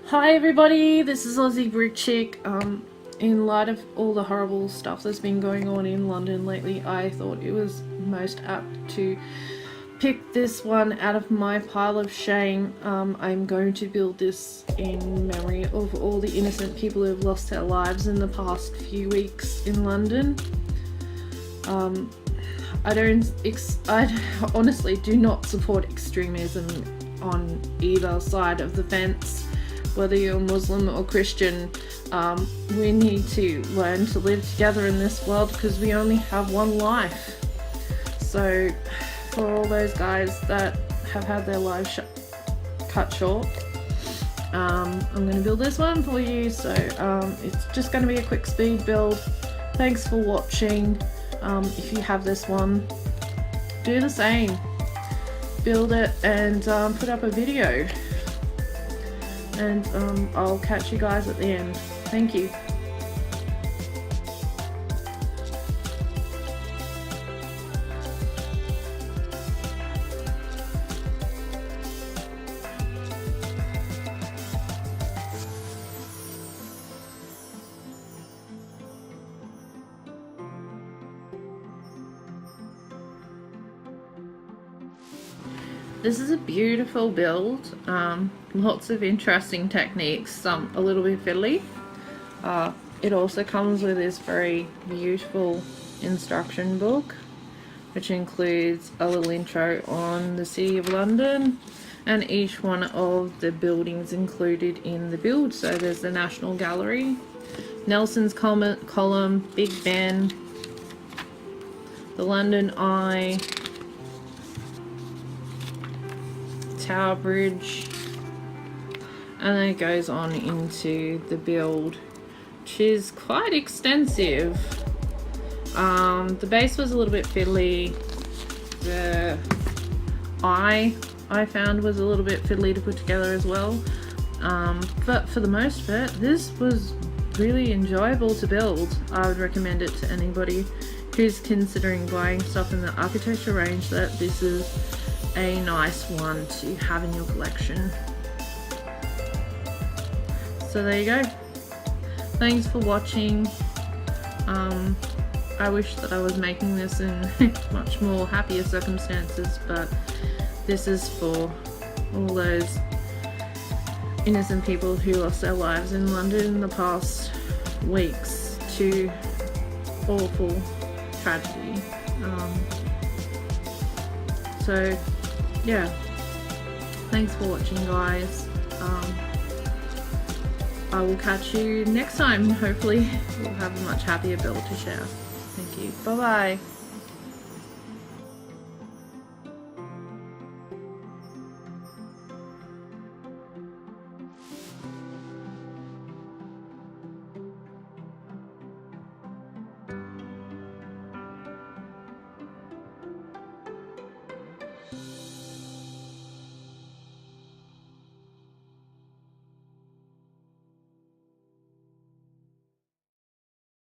Hi everybody, this is Aussie Brick Chick. In light of all the horrible stuff that's been going on in London lately, I thought it was most apt to pick this one out of my pile of shame. I'm going to build this in memory of all the innocent people who have lost their lives in the past few weeks in London. I honestly do not support extremism on either side of the fence. Whether you're Muslim or Christian, we need to learn to live together in this world because we only have one life. So for all those guys that have had their lives cut short, I'm going to build this one for you. So it's just going to be a quick speed build. Thanks for watching. If you have this one, do the same. Build it and put up a video. And I'll catch you guys at the end. Thank you. This is a beautiful build, lots of interesting techniques, some a little bit fiddly. It also comes with this very beautiful instruction book, which includes a little intro on the City of London and each one of the buildings included in the build. So there's the National Gallery, Nelson's Column, Big Ben, the London Eye, Tower Bridge, and then it goes on into the build, which is quite extensive. The base was a little bit fiddly. The eye I found was a little bit fiddly to put together as well, but for the most part this was really enjoyable to build. I would recommend it to anybody who's considering buying stuff in the architecture range, that this is a nice one to have in your collection. So there you go. Thanks for watching. I wish that I was making this in much more happier circumstances, but this is for all those innocent people who lost their lives in London in the past weeks to awful tragedy. So yeah, thanks for watching, guys. I will catch you next time. Hopefully we'll have a much happier build to share. Thank you. Bye bye.